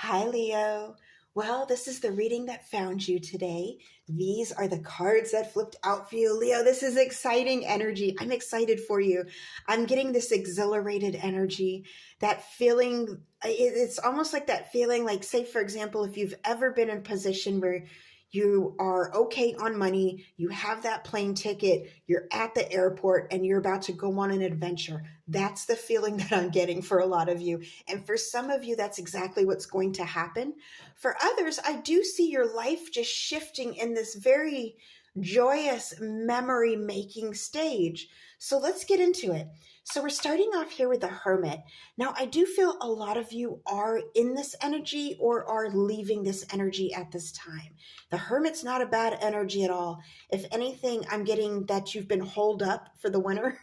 Hi, Leo. Well, this is the reading that found you today. These are the cards that flipped out for you, Leo. This is exciting energy. I'm excited for you. I'm getting this exhilarated energy, that feeling. It's almost like that feeling, like, say, for example, if you've ever been in a position where you are okay on money, you have that plane ticket, you're at the airport, and you're about to go on an adventure. That's the feeling that I'm getting for a lot of you. And for some of you, that's exactly what's going to happen. For others, I do see your life just shifting in this very joyous memory making stage. So let's get into it. So we're starting off here with the Hermit. Now, I do feel a lot of you are in this energy or are leaving this energy at this time. The Hermit's not a bad energy at all. If anything, I'm getting that you've been holed up for the winter.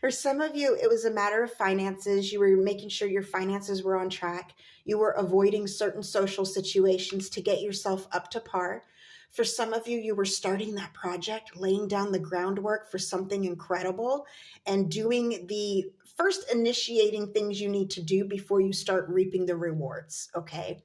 For some of you, it was a matter of finances. You were making sure your finances were on track. You were avoiding certain social situations to get yourself up to par. For some of you, you were starting that project, laying down the groundwork for something incredible and doing the first initiating things you need to do before you start reaping the rewards. Okay.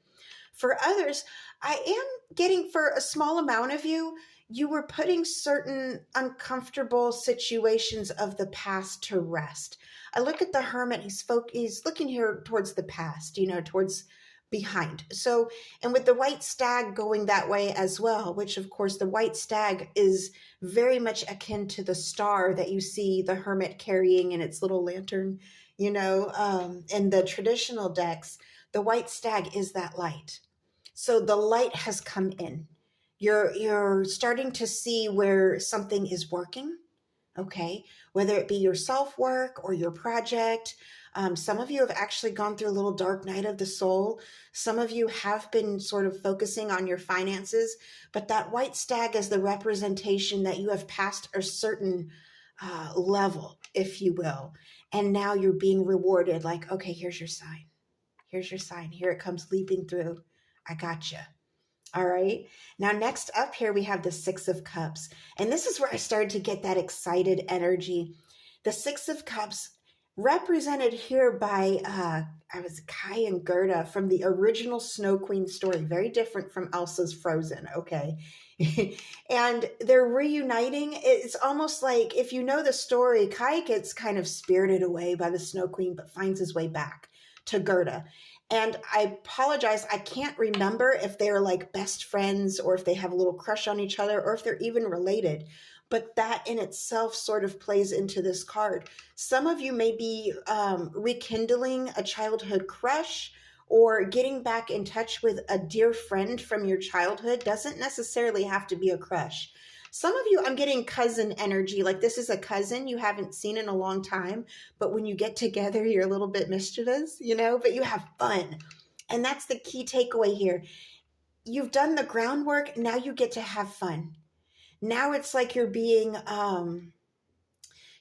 For others, I am getting, for a small amount of you, you were putting certain uncomfortable situations of the past to rest. I look at the Hermit, he's looking here towards the past, towards behind. So, and with the white stag going that way as well, which of course the white stag is very much akin to the star that you see the Hermit carrying in its little lantern, in the traditional decks, the white stag is that light. So the light has come in. You're starting to see where something is working, okay? Whether it be your self work or your project. Some of you have actually gone through a little dark night of the soul. Some of you have been sort of focusing on your finances, but that white stag is the representation that you have passed a certain level, if you will. And now you're being rewarded like, okay, here's your sign. Here's your sign. Here it comes leaping through. I gotcha. All right. Now, next up here, we have the Six of Cups. And this is where I started to get that excited energy. The Six of Cups, represented here by, I was Kai and Gerda from the original Snow Queen story, very different from Elsa's Frozen. Okay. And they're reuniting. It's almost like, if you know the story, Kai gets kind of spirited away by the Snow Queen, but finds his way back to Gerda. And I apologize, I can't remember if they're like best friends or if they have a little crush on each other or if they're even related. But that in itself sort of plays into this card. Some of you may be rekindling a childhood crush or getting back in touch with a dear friend from your childhood. Doesn't necessarily have to be a crush. Some of you, I'm getting cousin energy, like this is a cousin you haven't seen in a long time, but when you get together, you're a little bit mischievous, but you have fun. And that's the key takeaway here. You've done the groundwork, now you get to have fun. Now it's like you're being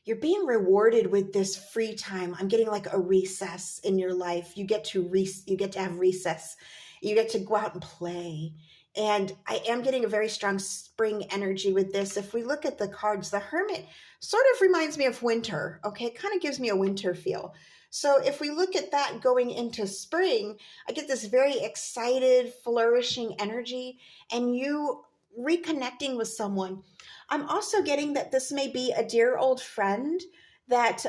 rewarded with this free time. I'm getting like a recess in your life. You get to have recess. You get to go out and play. And I am getting a very strong spring energy with this. If we look at the cards, the Hermit sort of reminds me of winter. Okay, it kind of gives me a winter feel. So if we look at that going into spring, I get this very excited, flourishing energy, and you reconnecting with someone. I'm also getting that this may be a dear old friend that,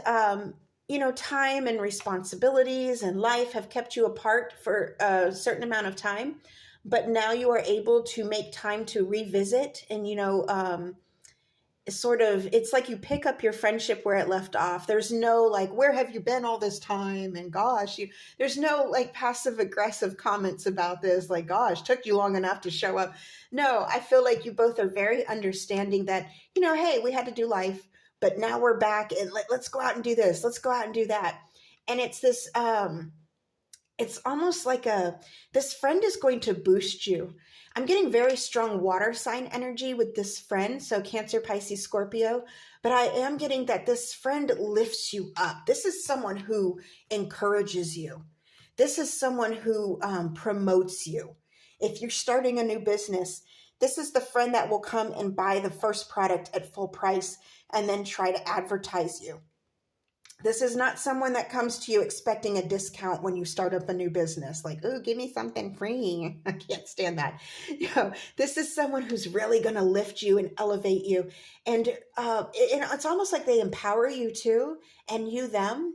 time and responsibilities and life have kept you apart for a certain amount of time, but now you are able to make time to revisit and, sort of, it's like you pick up your friendship where it left off. There's no like, where have you been all this time? And gosh, there's no like passive aggressive comments about this, like, gosh, took you long enough to show up. No, I feel like you both are very understanding that, hey, we had to do life, but now we're back and let's go out and do this. Let's go out and do that. And it's this, it's almost like this friend is going to boost you. I'm getting very strong water sign energy with this friend, so Cancer, Pisces, Scorpio, but I am getting that this friend lifts you up. This is someone who encourages you. This is someone who promotes you. If you're starting a new business, this is the friend that will come and buy the first product at full price and then try to advertise you. This is not someone that comes to you expecting a discount when you start up a new business, like, oh, give me something free. I can't stand that. This is someone who's really going to lift you and elevate you. And it's almost like they empower you too, and you them.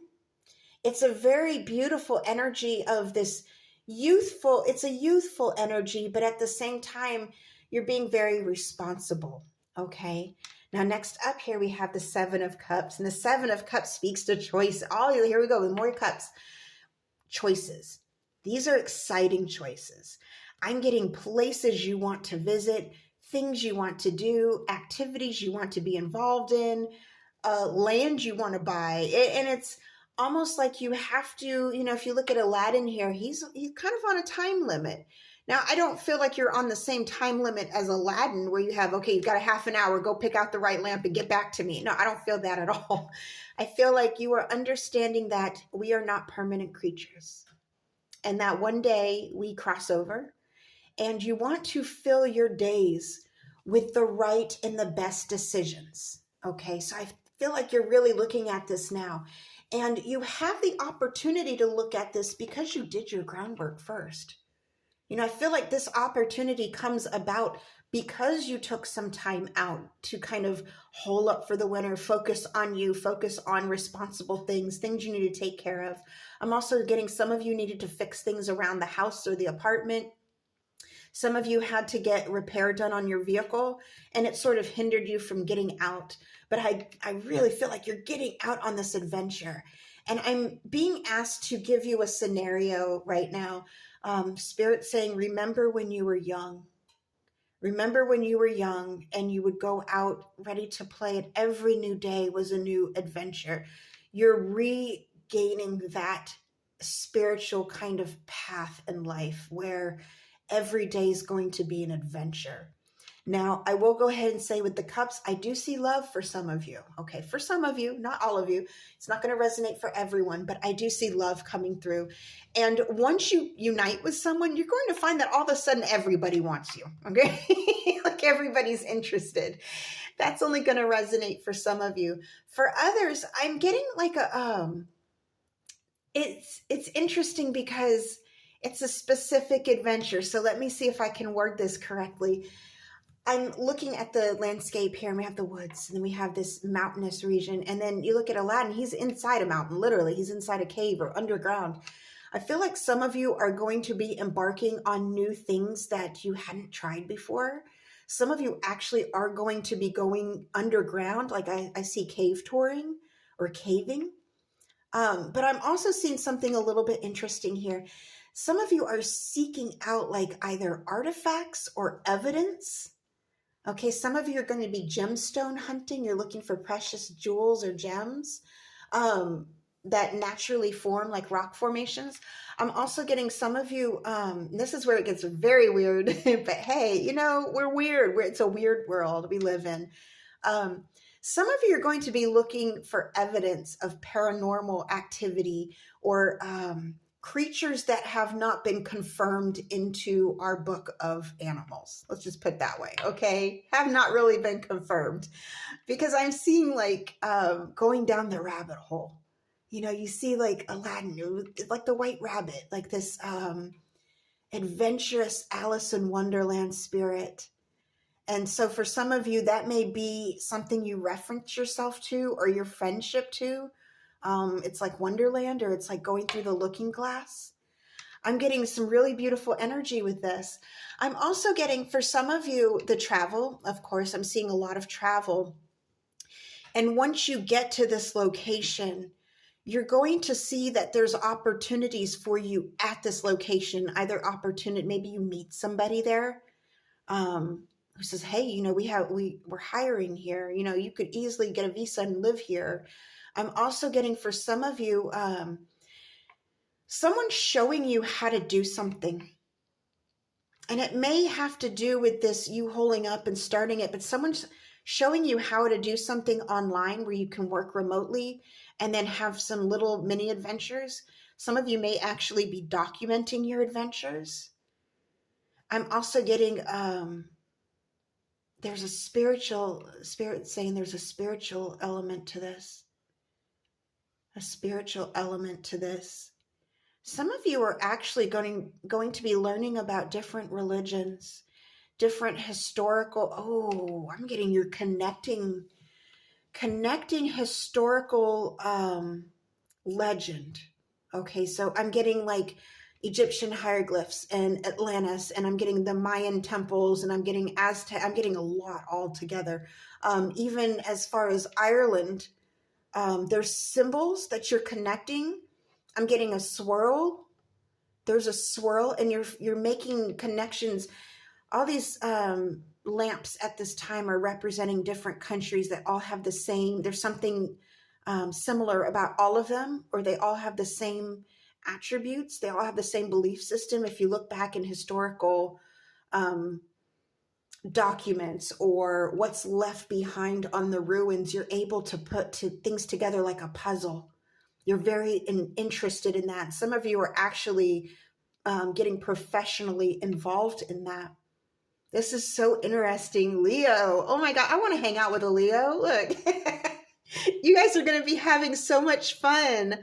It's a very beautiful energy of this youthful, it's a youthful energy, but at the same time, you're being very responsible. Okay. Now, next up here, we have the Seven of Cups, and the Seven of Cups speaks to choice. Oh, here we go with more cups. Choices. These are exciting choices. I'm getting places you want to visit, things you want to do, activities you want to be involved in, land you want to buy. And it's almost like you have to, if you look at Aladdin here, he's kind of on a time limit. Now, I don't feel like you're on the same time limit as Aladdin where you have, okay, you've got a half an hour, go pick out the right lamp and get back to me. No, I don't feel that at all. I feel like you are understanding that we are not permanent creatures and that one day we cross over, and you want to fill your days with the right and the best decisions. Okay, so I feel like you're really looking at this now. And you have the opportunity to look at this because you did your groundwork first. I feel like this opportunity comes about because you took some time out to kind of hole up for the winter, focus on you, focus on responsible things you need to take care of. I'm also getting some of you needed to fix things around the house or the apartment. Some of you had to get repair done on your vehicle, and it sort of hindered you from getting out. But I really feel like you're getting out on this adventure. And I'm being asked to give you a scenario right now. Spirit saying, remember when you were young. Remember when you were young and you would go out ready to play, and every new day was a new adventure. You're regaining that spiritual kind of path in life where every day is going to be an adventure. Now, I will go ahead and say with the cups, I do see love for some of you. Okay, for some of you, not all of you. It's not going to resonate for everyone, but I do see love coming through. And once you unite with someone, you're going to find that all of a sudden everybody wants you. Okay, like everybody's interested. That's only going to resonate for some of you. For others, I'm getting like it's interesting because it's a specific adventure. So let me see if I can word this correctly. I'm looking at the landscape here, and we have the woods, and then we have this mountainous region. And then you look at Aladdin, he's inside a mountain, literally. He's inside a cave or underground. I feel like some of you are going to be embarking on new things that you hadn't tried before. Some of you actually are going to be going underground. Like I see cave touring or caving. But I'm also seeing something a little bit interesting here. Some of you are seeking out like either artifacts or evidence. Okay, some of you are going to be gemstone hunting. You're looking for precious jewels or gems that naturally form like rock formations. I'm also getting some of you, this is where it gets very weird, but hey, we're weird. It's a weird world we live in. Some of you are going to be looking for evidence of paranormal activity or creatures that have not been confirmed into our book of animals. Let's just put it that way, okay? Have not really been confirmed, because I'm seeing like going down the rabbit hole. You see like Aladdin, like the White Rabbit, like this adventurous Alice in Wonderland spirit. And so for some of you, that may be something you reference yourself to or your friendship to. It's like Wonderland, or it's like going through the looking glass. I'm getting some really beautiful energy with this. I'm also getting, for some of you, the travel. Of course, I'm seeing a lot of travel. And once you get to this location, you're going to see that there's opportunities for you at this location. Either opportunity, maybe you meet somebody there who says, hey, we're hiring here. You could easily get a visa and live here. I'm also getting, for some of you, someone showing you how to do something. And it may have to do with this, you holding up and starting it, but someone's showing you how to do something online where you can work remotely and then have some little mini adventures. Some of you may actually be documenting your adventures. I'm also getting, there's a spirit saying there's a spiritual element to this. a spiritual element to this. Some of you are actually going to be learning about different religions, different historical. Oh, I'm getting your connecting historical legend. Okay, so I'm getting like Egyptian hieroglyphs and Atlantis, and I'm getting the Mayan temples, and I'm getting Aztec. I'm getting a lot all together. Even as far as Ireland, there's symbols that you're connecting. I'm getting a swirl. There's a swirl, and you're making connections. All these lamps at this time are representing different countries that all have the same. There's something similar about all of them, or they all have the same attributes. They all have the same belief system. If you look back in historical um, documents or what's left behind on the ruins, you're able to put things together like a puzzle. You're very interested in that. Some of you are actually getting professionally involved in that. This is so interesting, Leo. Oh my God, I want to hang out with a Leo. Look, you guys are going to be having so much fun.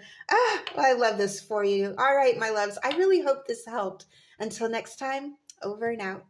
I love this for you. All right, my loves, I really hope this helped. Until next time, over and out.